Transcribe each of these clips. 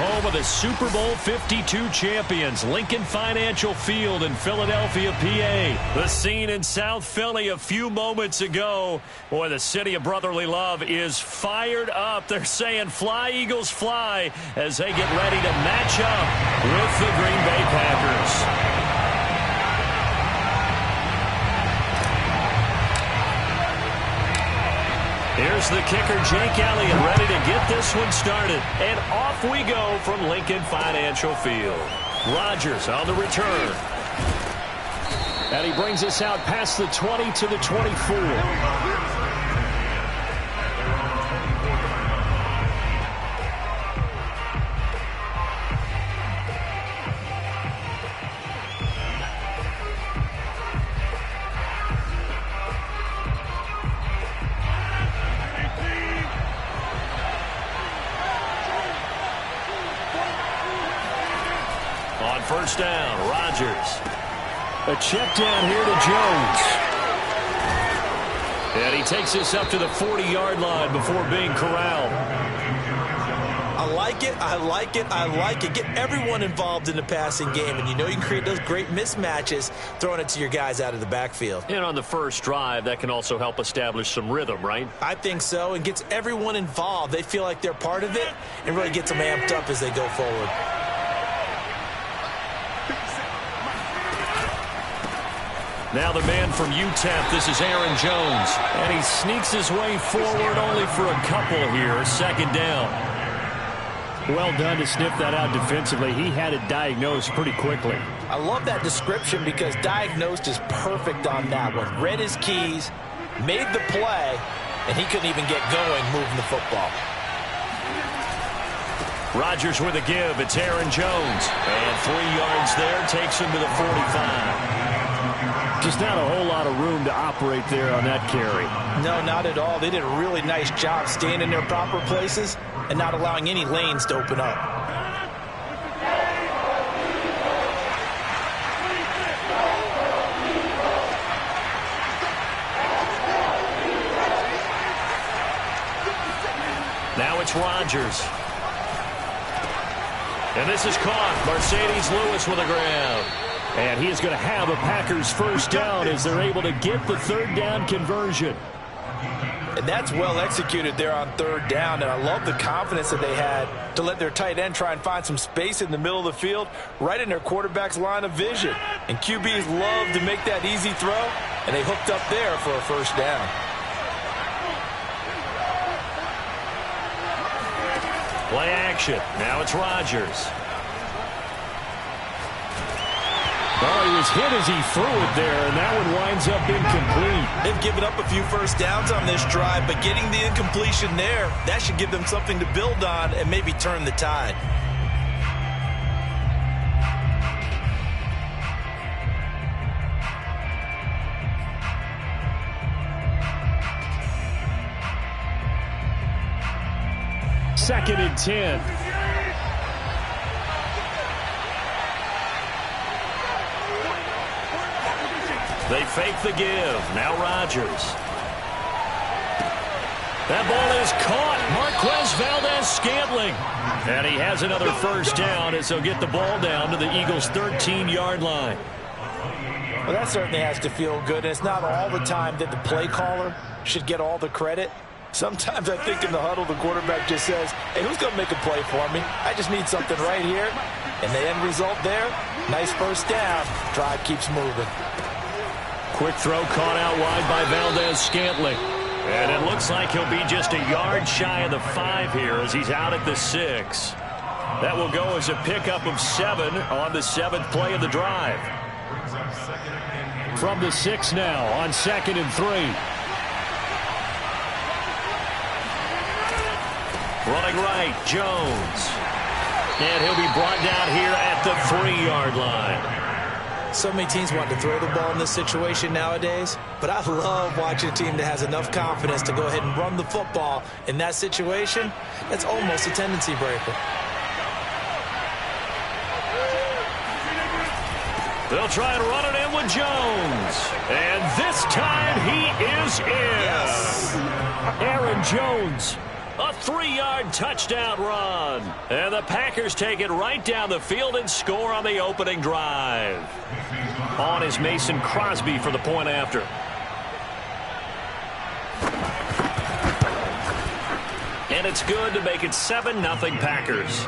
home of the Super Bowl 52 champions, Lincoln Financial Field in Philadelphia, PA. The scene in South Philly a few moments ago. Boy, the city of brotherly love is fired up. They're saying, "Fly, Eagles, fly," as they get ready to match up with the Green Bay Packers. Here's the kicker, Jake Elliott, ready to get this one started. And off we go from Lincoln Financial Field. Rodgers on the return. And he brings us out past the 20 to the 24. First down, Rodgers. A check down here to Jones. And he takes us up to the 40-yard line before being corralled. I like it, I like it, I like it. Get everyone involved in the passing game, and you know you can create those great mismatches throwing it to your guys out of the backfield. And on the first drive, that can also help establish some rhythm, right? I think so, and gets everyone involved. They feel like they're part of it and really gets them amped up as they go forward. Now the man from UTEP, this is Aaron Jones. And he sneaks his way forward only for a couple here. Second down. Well done to sniff that out defensively. He had it diagnosed pretty quickly. I love that description because diagnosed is perfect on that one. Read his keys, made the play, and he couldn't even get going moving the football. Rodgers with a give. It's Aaron Jones. And 3 yards there takes him to the 45. Just not a whole lot of room to operate there on that carry. No, not at all. They did a really nice job staying in their proper places and not allowing any lanes to open up. Now it's Rodgers. And this is caught. Mercedes Lewis with a grab. And he is going to have a Packers first down as they're able to get the third down conversion. And that's well executed there on third down. And I love the confidence that they had to let their tight end try and find some space in the middle of the field, right in their quarterback's line of vision. And QBs love to make that easy throw, and they hooked up there for a first down. Play action. Now it's Rodgers. Oh, he was hit as he threw it there, and that one winds up incomplete. They've given up a few first downs on this drive, but getting the incompletion there, that should give them something to build on and maybe turn the tide. Second and 10. They fake the give. Now Rodgers. That ball is caught. Marquez Valdez-Scantling. And he has another first down as they'll get the ball down to the Eagles' 13-yard line. Well, that certainly has to feel good. And it's not all the time that the play caller should get all the credit. Sometimes I think in the huddle, the quarterback just says, "Hey, who's going to make a play for me? I just need something right here." And the end result there, nice first down. Drive keeps moving. Quick throw caught out wide by Valdez-Scantling. And it looks like he'll be just a yard shy of the 5 here as he's out at the 6. That will go as a pickup of 7 on the 7th play of the drive. From the 6 now on 2nd and 3. Running right, Jones. And he'll be brought down here at the 3-yard line. So many teams want to throw the ball in this situation nowadays, but I love watching a team that has enough confidence to go ahead and run the football in that situation. That's almost a tendency breaker. They'll try and run it in with Jones. And this time he is in. Yes. Aaron Jones A 3-yard touchdown run. And the Packers take it right down the field and score on the opening drive. On is Mason Crosby for the point after. And it's good to make it 7-0 Packers.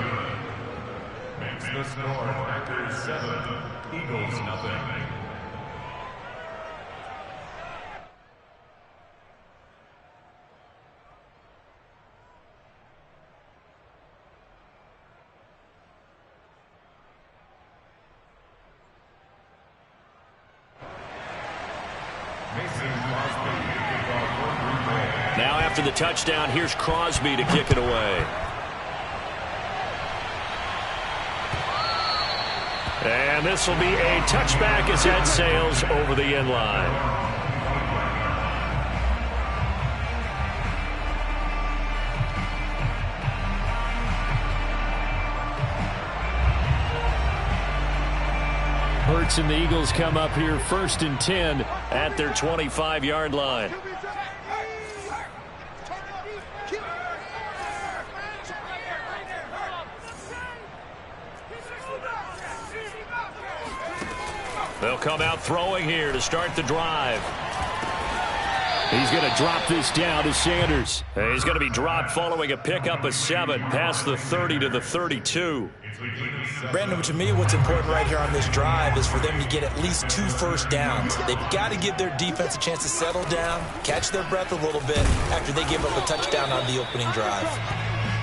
Makes the score Packers 7, Eagles 0. Now after the touchdown, here's Crosby to kick it away. And this will be a touchback as that sails over the end line. Hurts and the Eagles come up here 1st and 10 at their 25-yard line. They'll come out throwing here to start the drive. He's going to drop this down to Sanders. He's going to be dropped following a pickup of 7 past the 30 to the 32. Brandon, to me, what's important right here on this drive is for them to get at least 2 first downs. They've got to give their defense a chance to settle down, catch their breath a little bit after they give up a touchdown on the opening drive.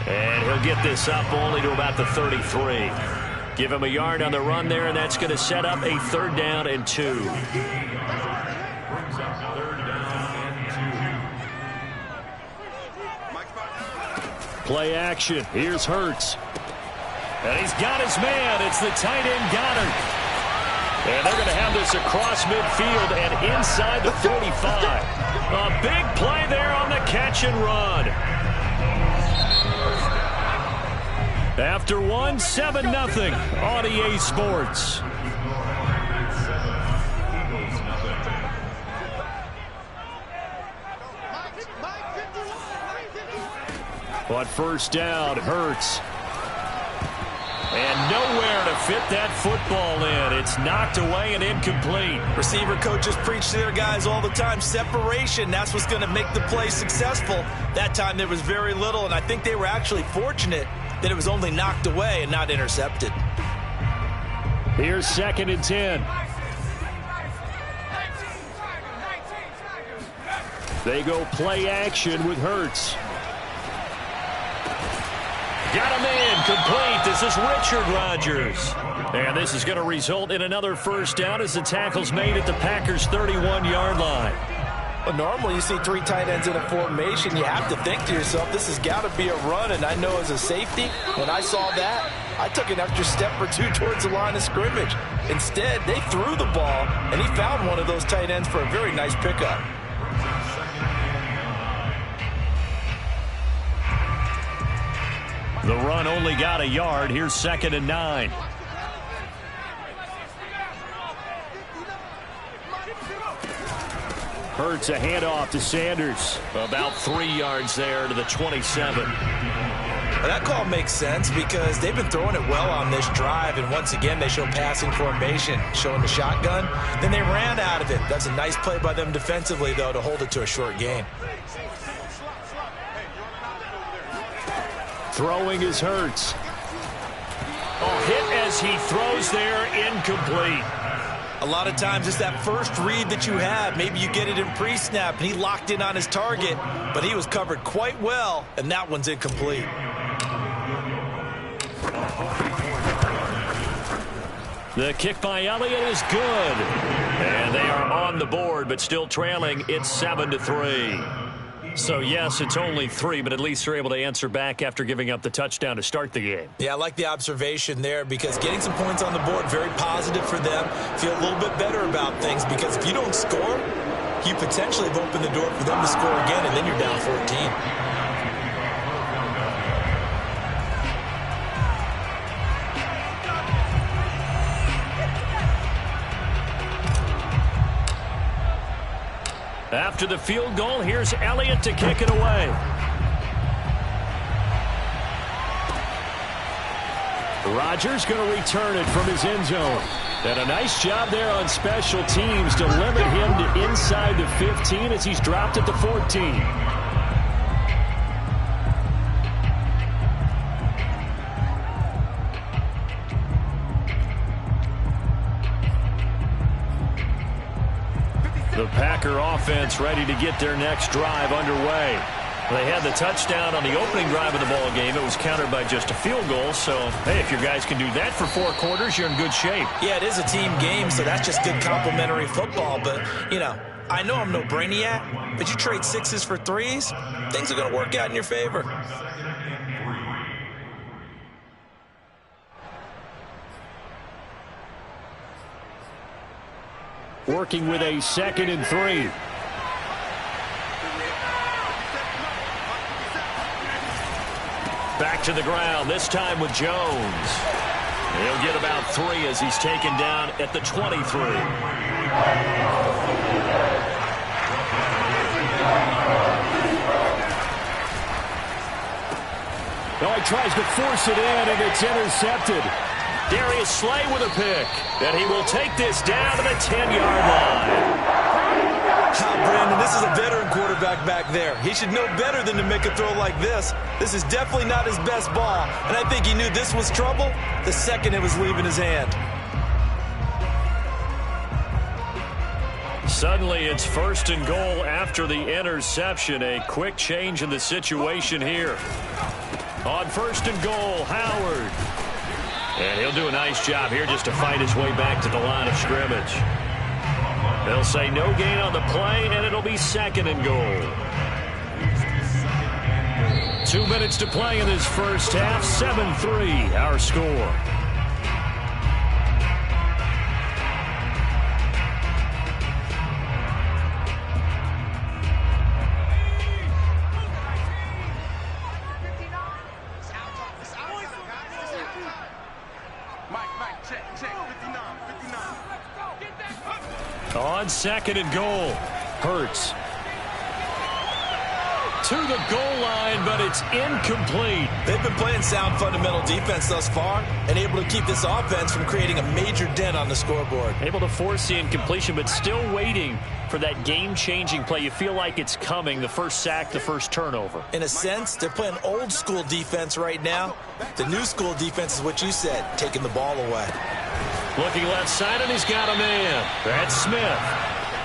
And he'll get this up only to about the 33. Give him a yard on the run there, and that's going to set up a 3rd down and 2. Play action. Here's Hurts. And he's got his man. It's the tight end Goddard. And they're going to have this across midfield and inside the 45. A big play there on the catch and run. After 7-0 on EA Sports. But first down, Hurts. And nowhere to fit that football in. It's knocked away and incomplete. Receiver coaches preach to their guys all the time. Separation, that's what's going to make the play successful. That time there was very little, and I think they were actually fortunate that it was only knocked away and not intercepted. Here's 2nd and 10. They go play action with Hurts. Got him in, complete. This is Richard Rodgers. And this is going to result in another first down as the tackle's made at the Packers' 31-yard line. Well, normally you see 3 tight ends in a formation. You have to think to yourself, this has got to be a run. And I know as a safety, when I saw that, I took an extra step or 2 towards the line of scrimmage. Instead, they threw the ball, and he found one of those tight ends for a very nice pickup. The run only got a yard. Here's 2nd and 9. Hurts a handoff to Sanders. About 3 yards there to the 27. Well, that call makes sense because they've been throwing it well on this drive, and once again they show passing formation, showing the shotgun. Then they ran out of it. That's a nice play by them defensively, though, to hold it to a short gain. Throwing is Hurts. Hit as he throws there, incomplete. A lot of times it's that first read that you have. Maybe you get it in pre-snap, and he locked in on his target, but he was covered quite well, and that one's incomplete. The kick by Elliott is good. And they are on the board, but still trailing. It's 7-3. So, yes, it's only 3, but at least they're able to answer back after giving up the touchdown to start the game. Yeah, I like the observation there because getting some points on the board, very positive for them. Feel a little bit better about things because if you don't score, you potentially have opened the door for them to score again, and then you're down 14. After the field goal, here's Elliott to kick it away. Rodgers going to return it from his end zone. And a nice job there on special teams to limit him to inside the 15 as he's dropped at the 14. The Packer offense ready to get their next drive underway. They had the touchdown on the opening drive of the ball game. It was countered by just a field goal. So, hey, if your guys can do that for 4 quarters, you're in good shape. Yeah, it is a team game, so that's just good complimentary football. But, you know, I know I'm no brainiac, but you trade 6s for 3s, things are going to work out in your favor. Working with a 2nd and 3. Back to the ground, this time with Jones. He'll get about 3 as he's taken down at the 23. Oh, he tries to force it in, and it's intercepted. Darius Slay with a pick, and he will take this down to the 10-yard line. Brandon, this is a veteran quarterback back there. He should know better than to make a throw like this. This is definitely not his best ball, and I think he knew this was trouble the second it was leaving his hand. Suddenly, it's 1st and goal after the interception. A quick change in the situation here. On 1st and goal, Howard. And he'll do a nice job here just to fight his way back to the line of scrimmage. They'll say no gain on the play, and it'll be 2nd and goal. 2 minutes to play in this first half. 7-3, our score. On 2nd and goal, Hurts. To the goal line, but it's incomplete. They've been playing sound fundamental defense thus far and able to keep this offense from creating a major dent on the scoreboard. Able to force the incompletion, but still waiting for that game-changing play. You feel like it's coming, the first sack, the first turnover. In a sense, they're playing old-school defense right now. The new-school defense is what you said, taking the ball away. Looking left side, and he's got a man. That's Smith.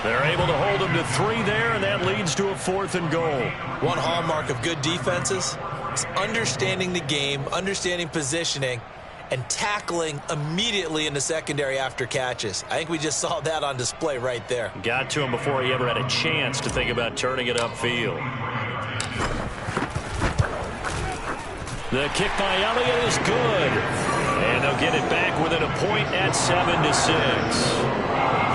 They're able to hold him to 3 there, and that leads to a 4th and goal. One hallmark of good defenses is understanding the game, understanding positioning, and tackling immediately in the secondary after catches. I think we just saw that on display right there. Got to him before he ever had a chance to think about turning it upfield. The kick by Elliott is good. And they'll get it back within a point at 7-6.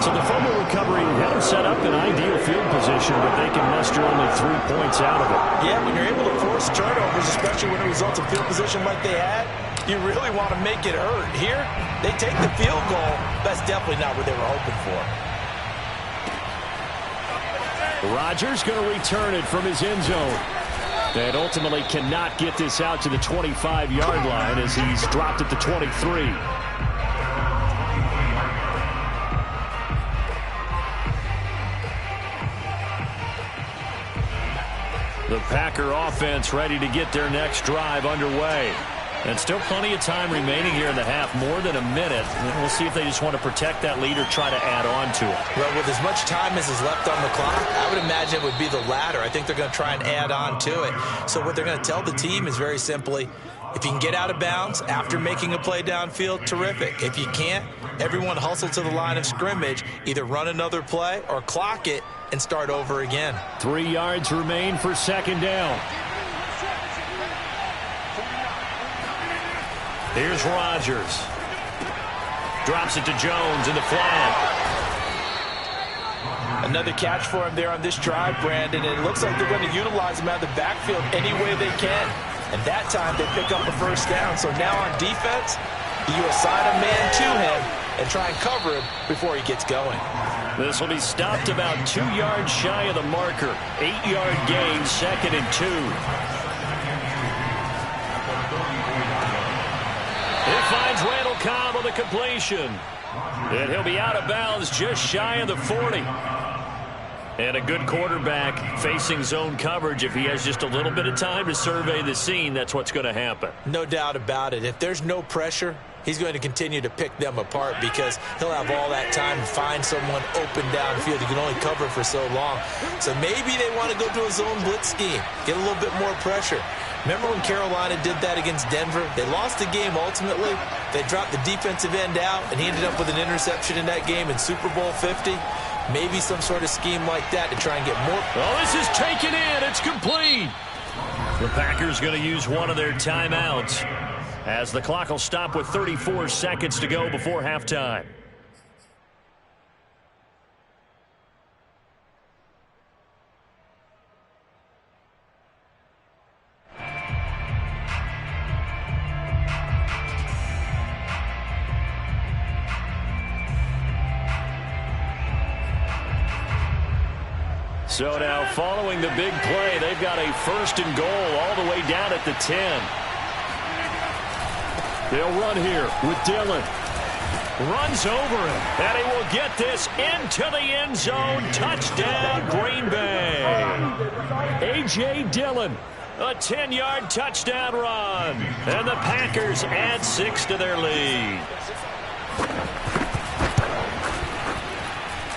So the fumble recovery had them set up in ideal field position, but they can muster only 3 points out of it. Yeah, when you're able to force turnovers, especially when it results in field position like they had, you really want to make it hurt. Here, they take the field goal. That's definitely not what they were hoping for. Rodgers going to return it from his end zone. And ultimately cannot get this out to the 25-yard line as he's dropped at the 23. The Packer offense ready to get their next drive underway. And still plenty of time remaining here in the half, more than a minute. And we'll see if they just want to protect that lead or try to add on to it. Well, with as much time as is left on the clock, I would imagine it would be the latter. I think they're going to try and add on to it. So what they're going to tell the team is very simply, if you can get out of bounds after making a play downfield, terrific. If you can't, everyone hustle to the line of scrimmage, either run another play or clock it and start over again. 3 yards remain for 2nd down. Here's Rodgers. Drops it to Jones in the flat. Another catch for him there on this drive, Brandon, and it looks like they're going to utilize him out of the backfield any way they can. And that time they pick up a 1st down. So now on defense, you assign a man to him and try and cover him before he gets going. This will be stopped about 2 yards shy of the marker. 8-yard gain, 2nd and 2. He'll find Cobb on the completion. And he'll be out of bounds just shy of the 40. And a good quarterback facing zone coverage. If he has just a little bit of time to survey the scene, that's what's going to happen. No doubt about it. If there's no pressure, he's going to continue to pick them apart because he'll have all that time to find someone open downfield. He can only cover for so long. So maybe they want to go to a zone blitz scheme, get a little bit more pressure. Remember when Carolina did that against Denver? They lost the game ultimately. They dropped the defensive end out, and he ended up with an interception in that game in Super Bowl 50. Maybe some sort of scheme like that to try and get more. Oh, this is taken in. It's complete. The Packers going to use one of their timeouts as the clock will stop with 34 seconds to go before halftime. So now following the big play, they've got a 1st and goal all the way down at the 10. They'll run here with Dillon. Runs over him, and he will get this into the end zone. Touchdown, Green Bay. A.J. Dillon, a 10-yard touchdown run. And the Packers add 6 to their lead.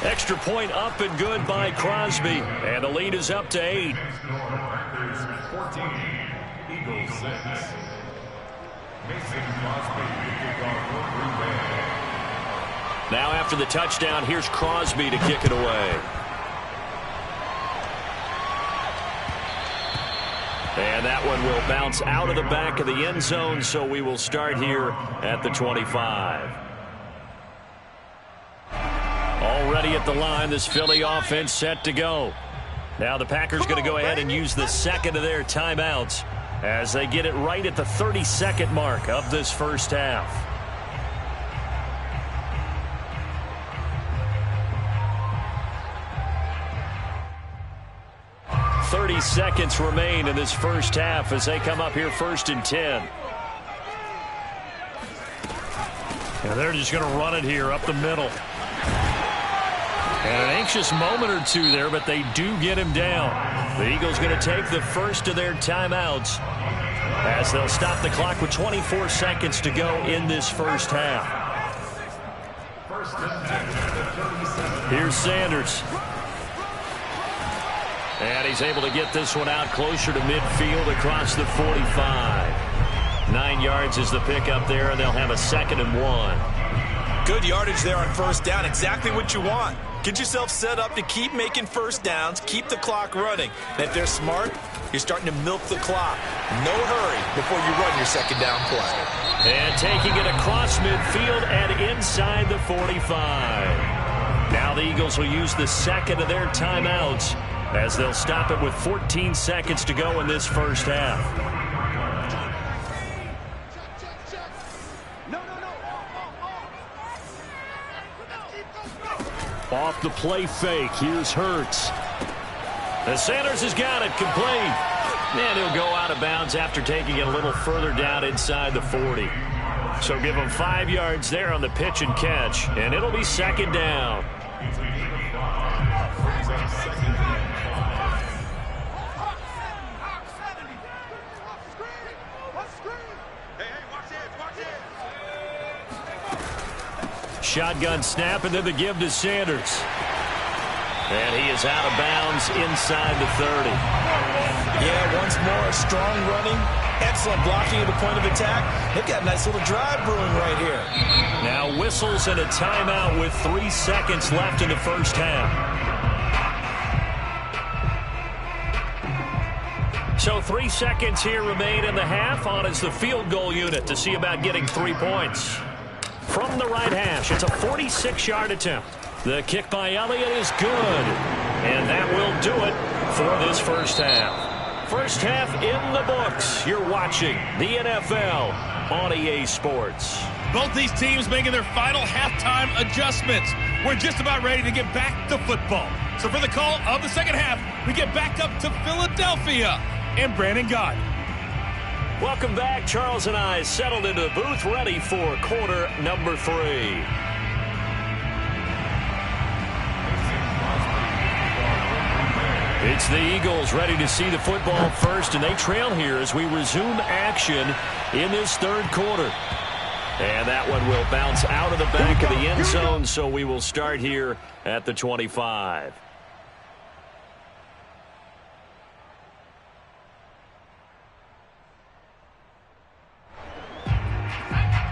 Extra point up and good by Crosby. And the lead is up to 8. Packers 14, Eagles 6. Mason Crosby, kickoff for Green Bay. Now after the touchdown, here's Crosby to kick it away. And that one will bounce out of the back of the end zone, so we will start here at the 25. Already at the line, this Philly offense set to go. Now the Packers going to go ahead and use the second of their timeouts as they get it right at the 30-second mark of this first half. "30 seconds remain in this first half as they come up here 1st and 10. And they're just going to run it here up the middle. And an anxious moment or two there, but they do get him down. The Eagles going to take the first of their timeouts as they'll stop the clock with 24 seconds to go in this first half. Here's Sanders. And he's able to get this one out closer to midfield across the 45. 9 yards is the pickup there, and they'll have a 2nd and 1. Good yardage there on 1st down. Exactly what you want. Get yourself set up to keep making 1st downs, keep the clock running. And if they're smart, you're starting to milk the clock. No hurry before you run your 2nd down play. And taking it across midfield and inside the 45. Now the Eagles will use the second of their timeouts as they'll stop it with 14 seconds to go in this first half. Off the play fake, here's Hurts. And Sanders has got it, complete. And he'll go out of bounds after taking it a little further down inside the 40. So give him 5 yards there on the pitch and catch, and it'll be 2nd down. Shotgun snap, and then the give to Sanders. And he is out of bounds inside the 30. Yeah, once more, strong running, excellent blocking at the point of attack. They've got a nice little drive brewing right here. Now whistles and a timeout with 3 seconds left in the first half. So 3 seconds here remain in the half. On is the field goal unit to see about getting 3 points. From the right hash, it's a 46-yard attempt. The kick by Elliott is good. And that will do it for this first half. First half in the books. You're watching the NFL on EA Sports. Both these teams making their final halftime adjustments. We're just about ready to get back to football. So for the call of the second half, we get back up to Philadelphia and Brandon Gott. Welcome back. Charles and I settled into the booth, ready for quarter number 3. It's the Eagles ready to see the football first, and they trail here as we resume action in this third quarter. And that one will bounce out of the back of the end zone, so we will start here at the 25.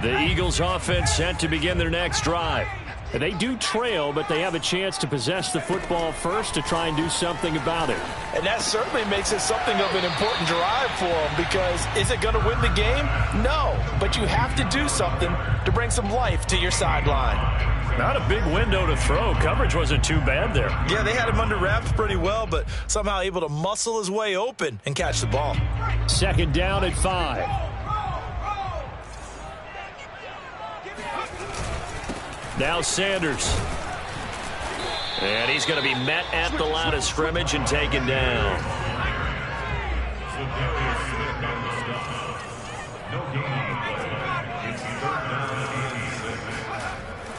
The Eagles offense set to begin their next drive. They do trail, but they have a chance to possess the football first to try and do something about it. And that certainly makes it something of an important drive for them, because is it going to win the game? No, but you have to do something to bring some life to your sideline. Not a big window to throw. Coverage wasn't too bad there. Yeah, they had him under wraps pretty well, but somehow able to muscle his way open and catch the ball. Second down at 5. Now Sanders. And he's going to be met at the line of scrimmage and taken down.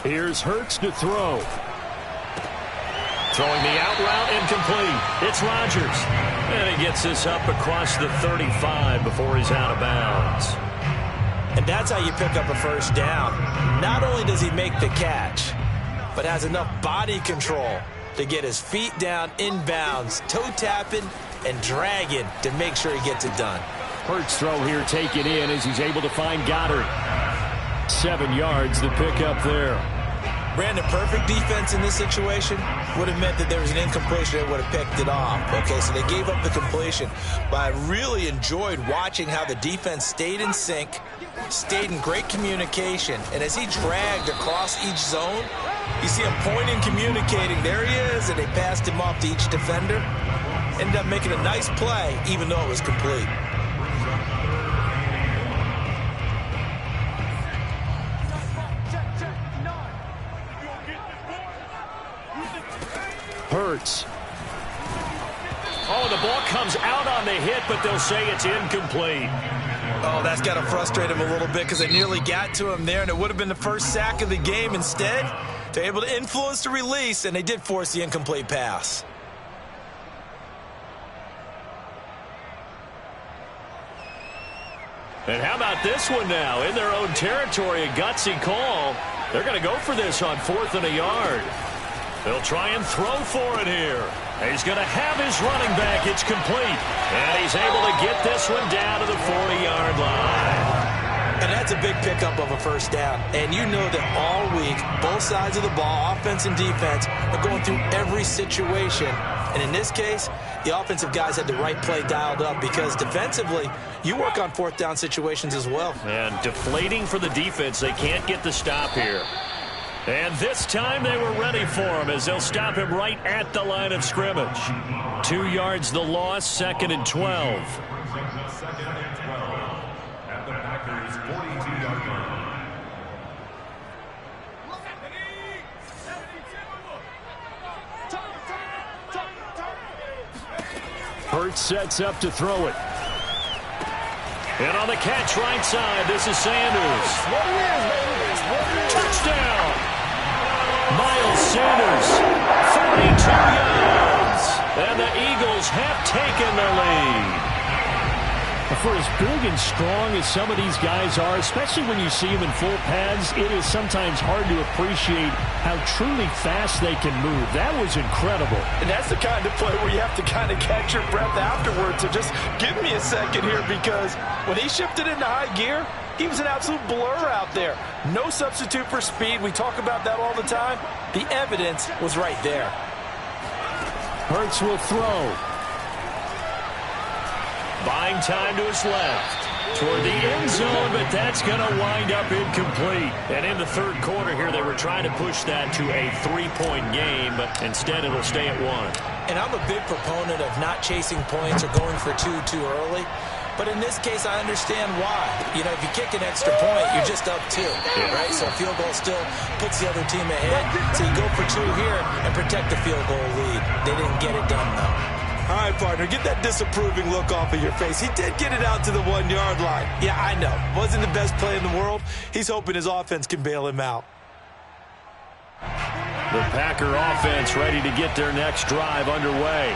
Here's Hurts to throw. Throwing the out route, incomplete. It's Rodgers. And he gets this up across the 35 before he's out of bounds. And that's how you pick up a first down. Not only does he make the catch, but has enough body control to get his feet down inbounds, toe tapping and dragging to make sure he gets it done. Hurts throw here taken in as he's able to find Goddard. 7 yards the pickup there. Brandon, perfect defense in this situation would have meant that there was an incompletion that would have picked it off. Okay, so they gave up the completion. But I really enjoyed watching how the defense stayed in sync, stayed in great communication, and as he dragged across each zone, you see him pointing, communicating. There he is, and they passed him off to each defender. Ended up making a nice play, even though it was complete. Hurts. Oh, the ball comes out on the hit, but they'll say it's incomplete. Oh, that's got to frustrate him a little bit, because they nearly got to him there, and it would have been the first sack of the game. Instead, they're able to influence the release, and they did force the incomplete pass. And how about this one now? In their own territory, a gutsy call. They're going to go for this on 4th and a yard. They'll try and throw for it here. He's going to have his running back. It's complete. And he's able to get this one down to the 40-yard line. And that's a big pickup of a first down. And you know that all week, both sides of the ball, offense and defense, are going through every situation. And in this case, the offensive guys had the right play dialed up, because defensively, you work on 4th down situations as well. And deflating for the defense. They can't get the stop here. And this time they were ready for him, as they'll stop him right at the line of scrimmage. 2 yards the loss, 2nd and 12. At the Packers' 42-yard line. Hurts sets up to throw it. And on the catch right side, this is Sanders. Touchdown! Miles Sanders, 42 yards. And the Eagles have taken the lead. For as big and strong as some of these guys are, especially when you see them in full pads, it is sometimes hard to appreciate how truly fast they can move. That was incredible. And that's the kind of play where you have to kind of catch your breath afterwards. So just give me a second here, because when he shifted into high gear, he was an absolute blur out there. No substitute for speed. We talk about that all the time. The evidence was right there. Hurts will throw. Buying time to his left. Toward the end zone, but that's going to wind up incomplete. And in the third quarter here, they were trying to push that to a 3-point game, but instead it'll stay at 1. And I'm a big proponent of not chasing points or going for two too early. But in this case, I understand why. You know, if you kick an extra point, you're just up 2, right? So a field goal still puts the other team ahead. So you go for 2 here and protect the field goal lead. They didn't get it done, though. All right, partner, get that disapproving look off of your face. He did get it out to the 1-yard line. Yeah, I know. Wasn't the best play in the world. He's hoping his offense can bail him out. The Packer offense ready to get their next drive underway.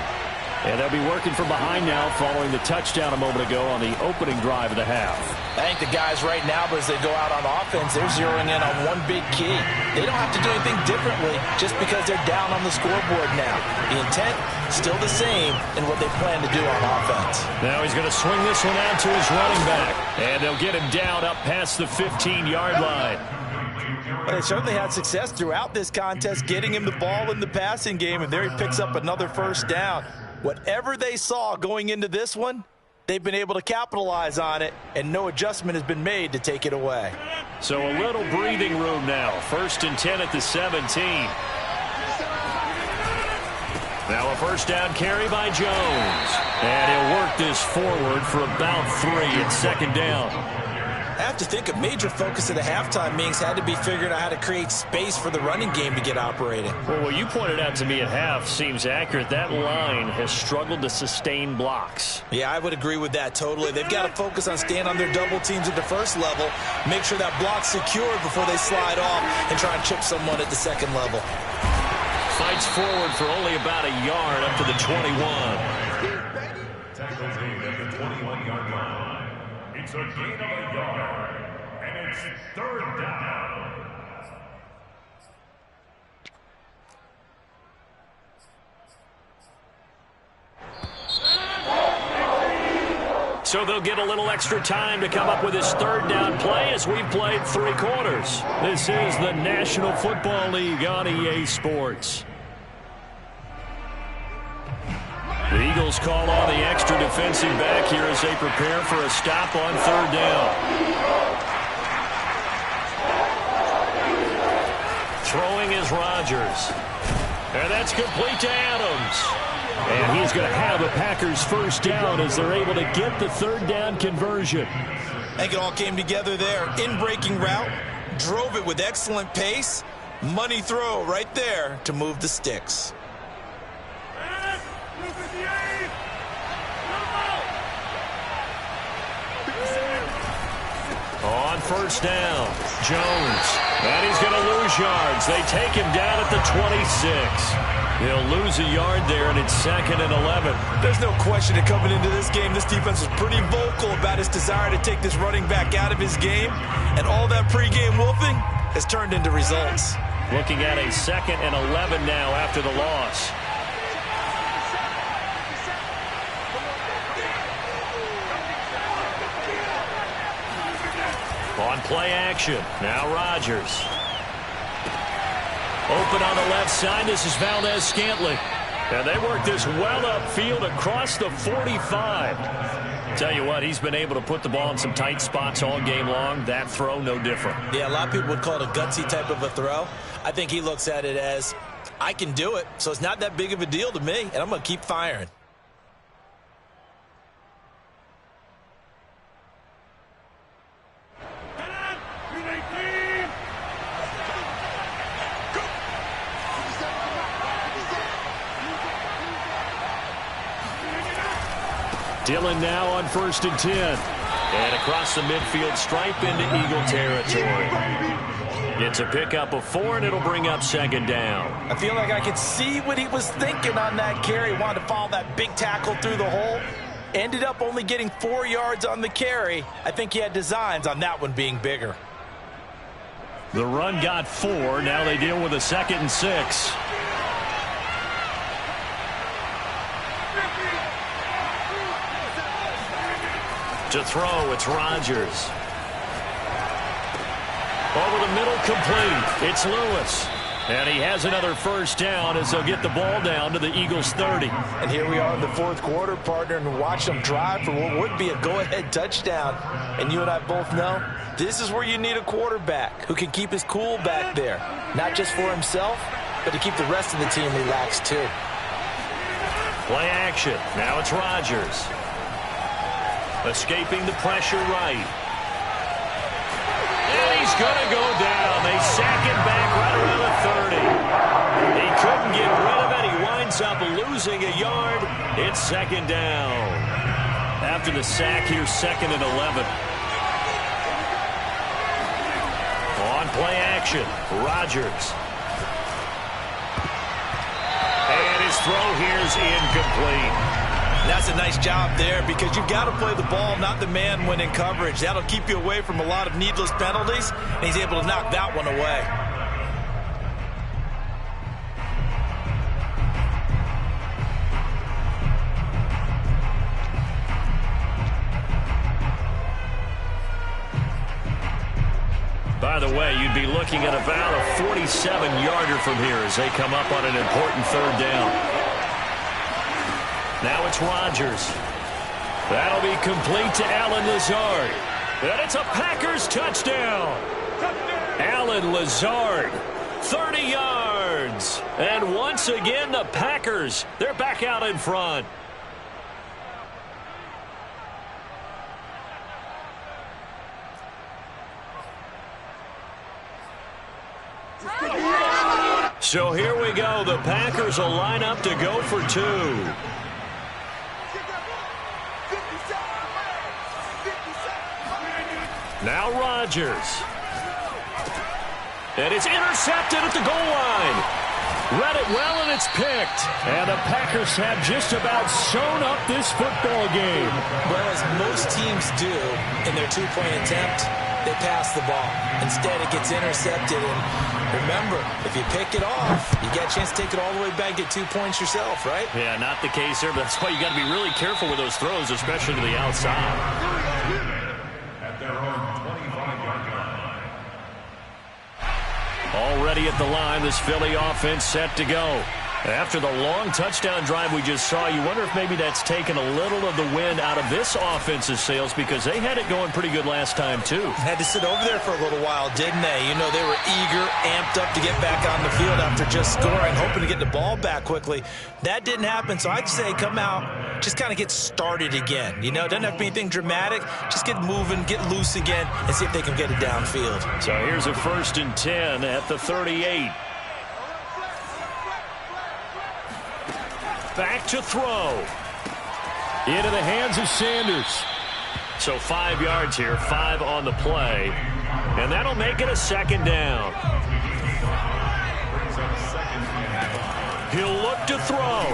And they'll be working from behind now following the touchdown a moment ago on the opening drive of the half. I think the guys right now, as they go out on offense, they're zeroing in on one big key. They don't have to do anything differently just because they're down on the scoreboard now. The intent, still the same in what they plan to do on offense. Now he's going to swing this one out to his running back. And they'll get him down up past the 15-yard line. Well, they certainly had success throughout this contest getting him the ball in the passing game, and there he picks up another first down. Whatever they saw going into this one, they've been able to capitalize on it, and no adjustment has been made to take it away. So a little breathing room now. 1st and 10 at the 17. Now a first down carry by Jones. And he'll work this forward for about 3 at 2nd down. I have to think a major focus of the halftime meetings had to be figuring out how to create space for the running game to get operating. Well, what you pointed out to me at half seems accurate. That line has struggled to sustain blocks. Yeah, I would agree with that totally. They've got to focus on staying on their double teams at the first level, make sure that block's secured before they slide off and try and chip someone at the second level. Fights forward for only about a yard up to the 21. Tackles in at the 21-yard line. It's a gain of a yard, and it's 3rd down. So they'll get a little extra time to come up with his 3rd down play as we've played 3 quarters. This is the National Football League on EA Sports. The Eagles call on the extra defensive back here as they prepare for a stop on 3rd down. Throwing is Rodgers. And that's complete to Adams. And he's going to have a Packers first down as they're able to get the 3rd down conversion. I think it all came together there. In-breaking route, drove it with excellent pace. Money throw right there to move the sticks. On first down, Jones. And he's going to lose yards. They take him down at the 26. He'll lose a yard there, and it's 2nd and 11. There's no question that coming into this game, this defense was pretty vocal about his desire to take this running back out of his game. And all that pregame wolfing has turned into results. Looking at a 2nd and 11 now after the loss. On play action, now Rodgers. Open on the left side, this is Valdez-Scantling. And they work this well upfield across the 45. Tell you what, he's been able to put the ball in some tight spots all game long. That throw, no different. Yeah, a lot of people would call it a gutsy type of a throw. I think he looks at it as, I can do it, so it's not that big of a deal to me, and I'm going to keep firing. Dillon now on 1st and 10. And across the midfield stripe into Eagle territory. It's a pickup of 4, and it'll bring up 2nd down. I feel like I could see what he was thinking on that carry. Wanted to follow that big tackle through the hole. Ended up only getting 4 yards on the carry. I think he had designs on that one being bigger. The run got 4. Now they deal with a 2nd and 6. To throw, it's Rodgers. Over the middle, complete. It's Lewis. And he has another first down as they'll get the ball down to the Eagles' 30. And here we are in the 4th quarter, partner, and watch them drive for what would be a go-ahead touchdown. And you and I both know this is where you need a quarterback who can keep his cool back there. Not just for himself, but to keep the rest of the team relaxed, too. Play action. Now it's Rodgers. Escaping the pressure right. And he's going to go down. They sack him back right around the 30. He couldn't get rid of it. He winds up losing a yard It's second down. After the sack, here's 2nd and 11. On play action, Rodgers. And his throw here's incomplete. That's a nice job there because you've got to play the ball, not the man when in coverage. That'll keep you away from a lot of needless penalties, and he's able to knock that one away. By the way, you'd be looking at about a 47-yarder from here as they come up on an important 3rd down. Now it's Rodgers. That'll be complete to Allen Lazard. And it's a Packers touchdown. Allen Lazard, 30 yards. And once again, the Packers, they're back out in front. So here we go. The Packers will line up to go for 2. Now Rodgers. And it's intercepted at the goal line. Read it well, and it's picked. And the Packers have just about sewn up this football game. Well, as most teams do in their 2-point attempt, they pass the ball. Instead, it gets intercepted. And remember, if you pick it off, you get a chance to take it all the way back, get 2 points yourself, right? Yeah, not the case there, but that's why you got to be really careful with those throws, especially to the outside. At their own 25-yard line. Already at the line, this Philly offense set to go. After the long touchdown drive we just saw, you wonder if maybe that's taken a little of the wind out of this offense's sails because they had it going pretty good last time, too. Had to sit over there for a little while, didn't they? You know, they were eager, amped up to get back on the field after just scoring, hoping to get the ball back quickly. That didn't happen, so I'd say come out, just kind of get started again. You know, it doesn't have to be anything dramatic. Just get moving, get loose again, and see if they can get it downfield. So here's a 1st and 10 at the 38. Back to throw. Into the hands of Sanders. So 5 yards here, 5 on the play. And that'll make it a 2nd down. He'll look to throw.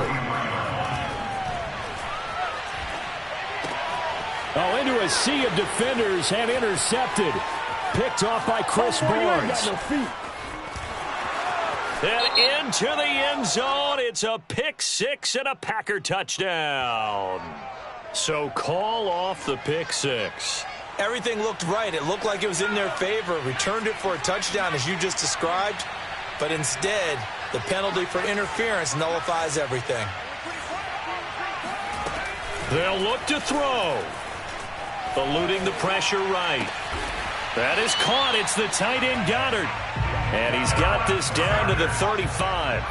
Oh, into a sea of defenders and intercepted. Picked off by Chris Barnes. And into the end zone, it's a pick 6 and a Packer touchdown. So call off the pick 6. Everything looked right. It looked like it was in their favor. Returned it for a touchdown, as you just described. But instead, the penalty for interference nullifies everything. They'll look to throw. Eluding the pressure right. That is caught. It's the tight end Goddard. And he's got this down to the 35.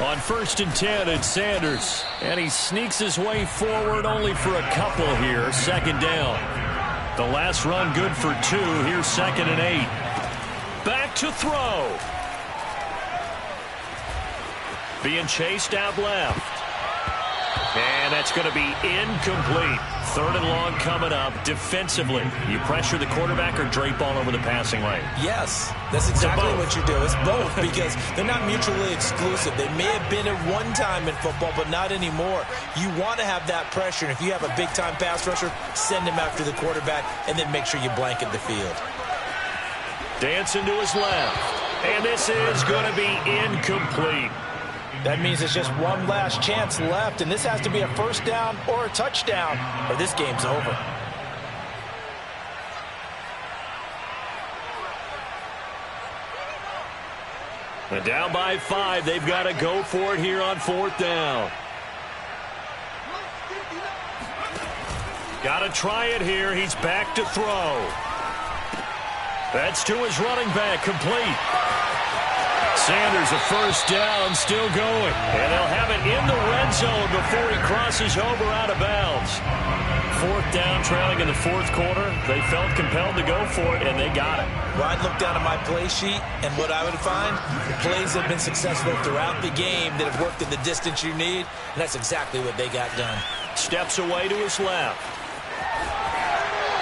On 1st and 10, it's Sanders. And he sneaks his way forward only for a couple here. 2nd down. The last run good for 2. Here's 2nd and 8. Back to throw. Being chased out left. And that's going to be incomplete. 3rd and long coming up. Defensively, you pressure the quarterback or drape all over the passing lane? Yes, that's exactly what you do. It's both because they're not mutually exclusive. They may have been at one time in football, but not anymore. You want to have that pressure. And if you have a big-time pass rusher, send him after the quarterback and then make sure you blanket the field. Dancing to his left. And this is going to be incomplete. That means there's just one last chance left, and this has to be a 1st down or a touchdown, or this game's over. And down by 5, they've got to go for it here on 4th down. Got to try it here. He's back to throw. That's to his running back, complete. Sanders, a 1st down, still going. And they'll have it in the red zone before he crosses over out of bounds. 4th down, trailing in the 4th quarter. They felt compelled to go for it, and they got it. Well, I'd look down at my play sheet, and what I would find, plays that have been successful throughout the game that have worked in the distance you need, and that's exactly what they got done. Steps away to his left.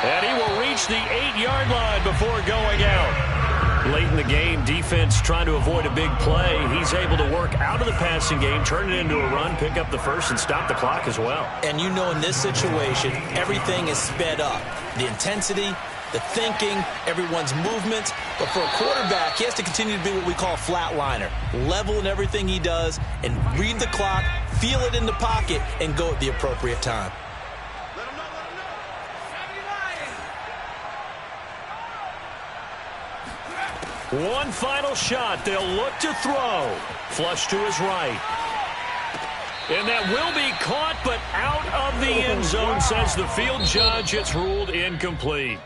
And he will reach the 8-yard line before going out. Late in the game, defense trying to avoid a big play. He's able to work out of the passing game, turn it into a run, pick up the first, and stop the clock as well. And you know in this situation, everything is sped up. The intensity, the thinking, everyone's movements. But for a quarterback, he has to continue to be what we call a flatliner. Level in everything he does and read the clock, feel it in the pocket, and go at the appropriate time. One final shot. They'll look to throw. Flush to his right. And that will be caught, but out of the end zone, says the field judge. It's ruled incomplete.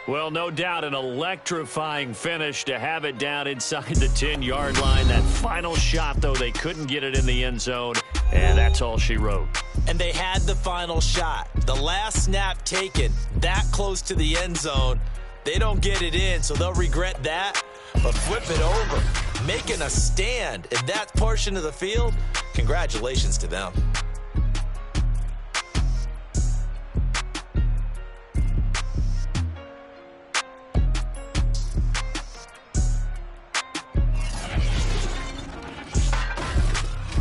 Well, no doubt an electrifying finish to have it down inside the 10-yard line. That final shot, though, they couldn't get it in the end zone, and that's all she wrote. And they had the final shot. The last snap taken that close to the end zone. They don't get it in, so they'll regret that. But flip it over, making a stand in that portion of the field, congratulations to them.